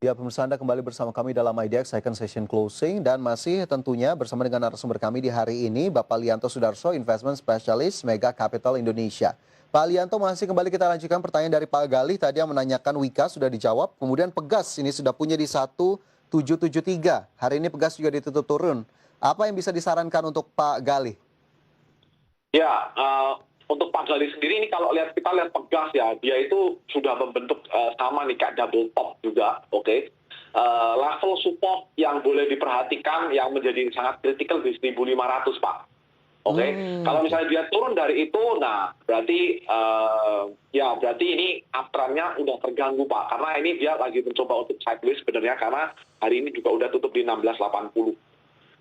Ya, pemirsa Anda kembali bersama kami dalam IDX Second Session Closing dan masih tentunya bersama dengan narasumber kami di hari ini, Bapak Lianto Sudarso, Investment Specialist Mega Capital Indonesia. Pak Lianto, masih kembali kita lanjutkan pertanyaan dari Pak Galih tadi yang menanyakan Wika sudah dijawab, kemudian Pegas ini sudah punya di 1773. Hari ini Pegas juga ditutup turun. Apa yang bisa disarankan untuk Pak Galih? Ya, untuk Pak Gali sendiri ini kalau kita lihat Pegas ya, dia itu sudah membentuk sama nih kayak double top juga, oke. Level support yang boleh diperhatikan yang menjadi sangat kritikal di 1.500 Pak. Oke, kalau Oke. misalnya dia turun dari itu, nah berarti berarti ini uptrend-nya udah terganggu Pak, karena ini dia lagi mencoba untuk sideways sebenarnya karena hari ini juga udah tutup di 1680.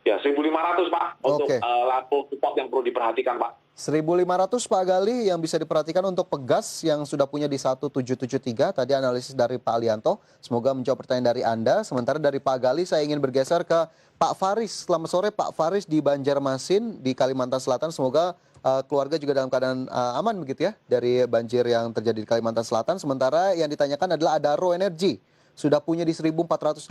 Ya, 1.500 Pak untuk Oke. level support yang perlu diperhatikan Pak. 1.500 Pak Gali yang bisa diperhatikan untuk Pegas yang sudah punya di 1773. Tadi analisis dari Pak Alianto. Semoga menjawab pertanyaan dari Anda. Sementara dari Pak Gali saya ingin bergeser ke Pak Faris. Selamat sore Pak Faris di Banjarmasin di Kalimantan Selatan. Semoga keluarga juga dalam keadaan aman begitu ya dari banjir yang terjadi di Kalimantan Selatan. Sementara yang ditanyakan adalah Adaro Energi. Sudah punya di 1487,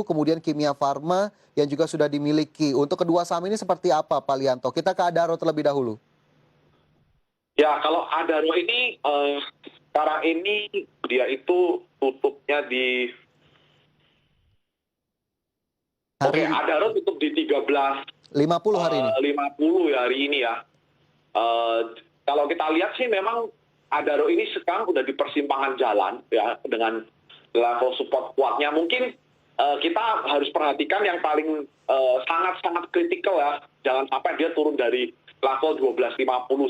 kemudian Kimia Farma yang juga sudah dimiliki. Untuk kedua saham ini seperti apa Pak Lianto? Kita ke Adaro terlebih dahulu. Ya, kalau Adaro ini sekarang ini dia itu tutupnya di Hari Adaro tutup di 50 hari ini. 13.50 ya hari ini ya. Eh, Kalau kita lihat sih memang Adaro ini sekarang udah di persimpangan jalan ya dengan level support kuatnya. Mungkin kita harus perhatikan yang paling sangat-sangat kritikal ya. Jangan sampai dia turun dari level 12.50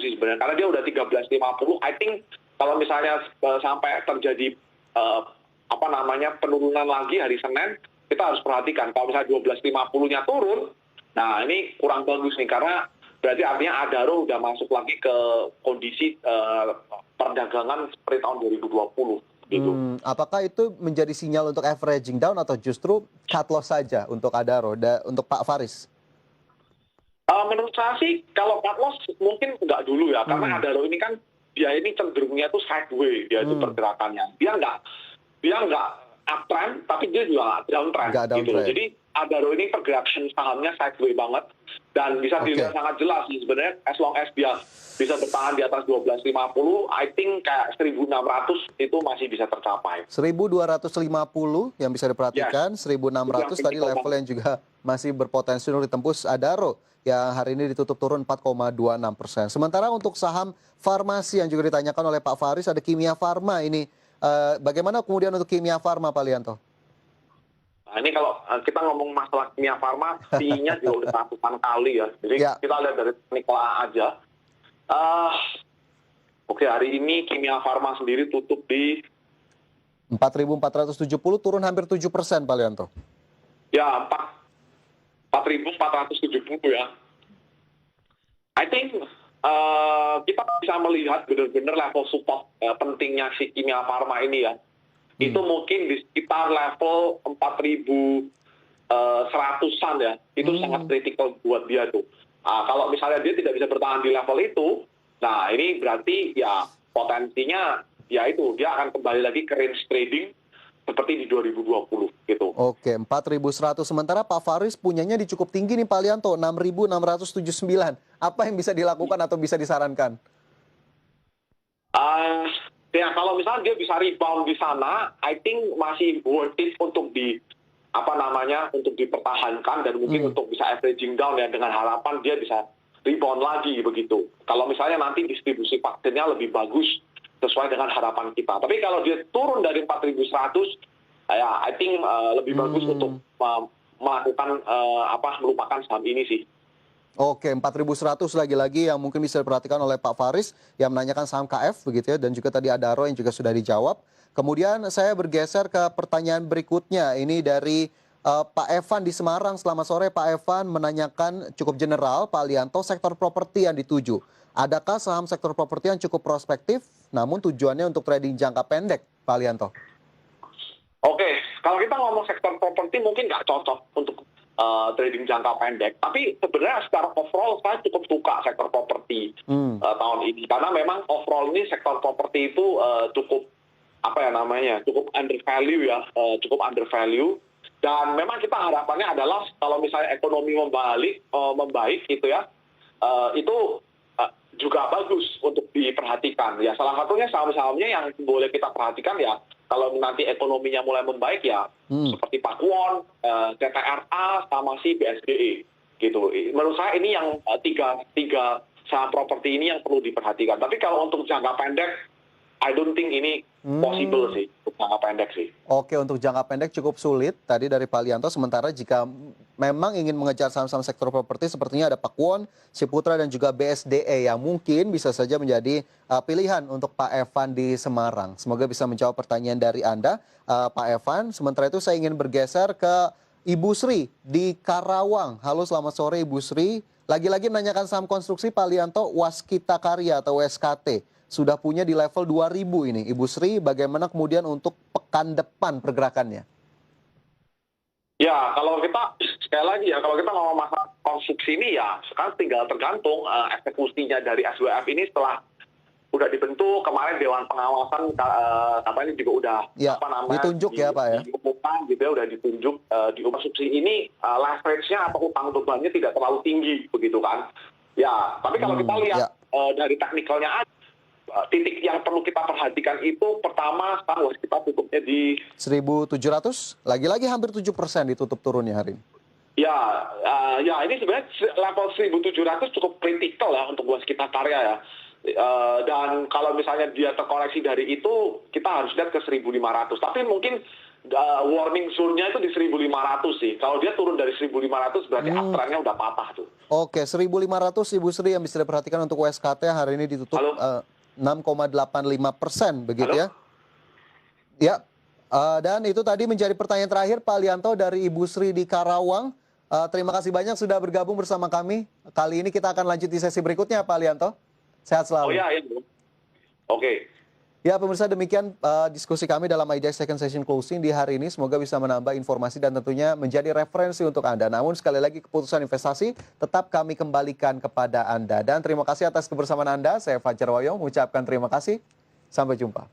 sih sebenarnya. Karena dia udah 13.50. I think kalau misalnya sampai terjadi penurunan lagi hari Senin, kita harus perhatikan kalau misalnya 12.50-nya turun, nah ini kurang bagus nih karena berarti artinya Adaro udah masuk lagi ke kondisi perdagangan seperti tahun 2020 gitu. Apakah itu menjadi sinyal untuk averaging down atau justru cut loss saja untuk Adaro, untuk Pak Faris? Menurut saya sih kalau cut loss mungkin nggak dulu ya, karena Adaro ini kan dia ini cenderungnya tuh sideways dia itu pergerakannya. Dia nggak uptrend, tapi dia juga downtrend Nggak gitu loh. downtrend. Jadi Adaro ini pergerakan sahamnya sideways banget dan bisa dilihat sangat jelas sih sebenarnya as long as dia bisa bertahan di atas 12.50, I think kayak 1.600 itu masih bisa tercapai. 1.250 yang bisa Yes, diperhatikan, itu yang 1.600 tadi kritikal level banget. yang juga masih berpotensi untuk ditembus Adaro yang hari ini ditutup turun 4,26%. Sementara untuk saham farmasi yang juga ditanyakan oleh Pak Faris ada Kimia Farma ini. Bagaimana kemudian untuk Kimia Farma Pak Lianto? Nah, ini kalau kita ngomong masalah Kimia Farma, PI-nya juga udah ratusan kali ya. Jadi Ya, kita lihat dari Nikola aja. Eh, Oke, hari ini Kimia Farma sendiri tutup di 4.470 turun hampir 7% Pak Lianto. ya 4.470 ya. I think kita bisa melihat benar-benar level support pentingnya si Kimia Farma ini ya. Itu mungkin di sekitar level 4.100-an ya. Itu sangat kritikal buat dia tuh. Kalau misalnya dia tidak bisa bertahan di level itu, nah ini berarti ya potensinya ya itu dia akan kembali lagi ke range trading seperti di 2020 gitu. Oke, 4.100. Sementara Pak Faris punyanya di cukup tinggi nih Pak Lianto, 6.679. Apa yang bisa dilakukan atau bisa disarankan? Ya kalau misalnya dia bisa rebound di sana, I think masih worth it untuk untuk dipertahankan dan mungkin untuk bisa averaging down ya dengan harapan dia bisa rebound lagi begitu. Kalau misalnya nanti distribusi vaksinnya lebih bagus sesuai dengan harapan kita. Tapi kalau dia turun dari 4.100, ya I think lebih bagus untuk melakukan melupakan saham ini sih. Oke, 4.100 lagi-lagi yang mungkin bisa diperhatikan oleh Pak Faris yang menanyakan saham KF begitu ya, dan juga tadi Adaro yang juga sudah dijawab. Kemudian saya bergeser ke pertanyaan berikutnya. Ini dari Pak Evan di Semarang. Selamat sore Pak Evan, menanyakan cukup general Pak Lianto sektor properti yang dituju. Adakah saham sektor properti yang cukup prospektif namun tujuannya untuk trading jangka pendek Pak Lianto? Oke, kalau kita ngomong sektor properti mungkin nggak cocok untuk trading jangka pendek. Tapi sebenarnya secara overall saya cukup suka sektor properti tahun ini. Karena memang overall ini sektor properti itu cukup apa ya namanya, cukup undervalue ya, cukup undervalue. Dan memang kita harapannya adalah kalau misalnya ekonomi membaik gitu ya, itu juga bagus untuk diperhatikan. Ya salah satunya saham-sahamnya yang boleh kita perhatikan ya, kalau nanti ekonominya mulai membaik ya, seperti Pakuwon, CTRA, sama si BSDE gitu. Menurut saya ini yang tiga saham properti ini yang perlu diperhatikan. Tapi kalau untuk jangka pendek, I don't think ini possible sih untuk jangka pendek sih. Oke, untuk jangka pendek cukup sulit tadi dari Pak Lianto. Sementara jika memang ingin mengejar saham-saham sektor properti sepertinya ada Pakuwon, Ciputra dan juga BSDE yang mungkin bisa saja menjadi pilihan untuk Pak Evan di Semarang. Semoga bisa menjawab pertanyaan dari Anda, Pak Evan. Sementara itu saya ingin bergeser ke Ibu Sri di Karawang. Halo, selamat sore Ibu Sri. Lagi-lagi menanyakan saham konstruksi Pak Lianto, Waskita Karya atau WSKT. Sudah punya di level 2000 ini. Ibu Sri, bagaimana kemudian untuk pekan depan pergerakannya? Ya, kalau kita, sekali lagi ya, kalau kita ngomong masalah konstruksi ini ya, sekarang tinggal tergantung eksekusinya dari SWF ini setelah udah dibentuk, kemarin Dewan Pengawasan ini juga udah Ya, ditunjuk ya Pak ya? diumumkan gitu ya, udah ditunjuk di konstruksi ini leverage-nya atau utang bebannya tidak terlalu tinggi, begitu kan. Ya, tapi kalau kita lihat dari teknikalnya titik yang perlu kita perhatikan itu pertama sekarang kita tutupnya di 1.700, lagi-lagi hampir 7% ditutup turunnya hari ini. Ya, ini sebenarnya level 1.700 cukup kritikal ya untuk Waskita Karya ya. Dan kalau misalnya dia terkoreksi dari itu, kita harus lihat ke 1.500. Tapi mungkin warning zone-nya itu di 1.500 sih. Kalau dia turun dari 1.500 berarti uptrend-nya udah patah tuh. Oke, 1.500 Ibu Sri yang bisa diperhatikan untuk WSKT hari ini ditutup 6,85% begitu ya. Ya, dan itu tadi menjadi pertanyaan terakhir Pak Lianto dari Ibu Sri di Karawang. Terima kasih banyak sudah bergabung bersama kami. Kali ini kita akan lanjut di sesi berikutnya Pak Lianto. Sehat selalu. Oh ya. Oke. Ya pemirsa, demikian diskusi kami dalam IDX Second Session Closing di hari ini. Semoga bisa menambah informasi dan tentunya menjadi referensi untuk Anda. Namun sekali lagi keputusan investasi tetap kami kembalikan kepada Anda. Dan terima kasih atas kebersamaan Anda. Saya Fajar Wayo mengucapkan terima kasih. Sampai jumpa.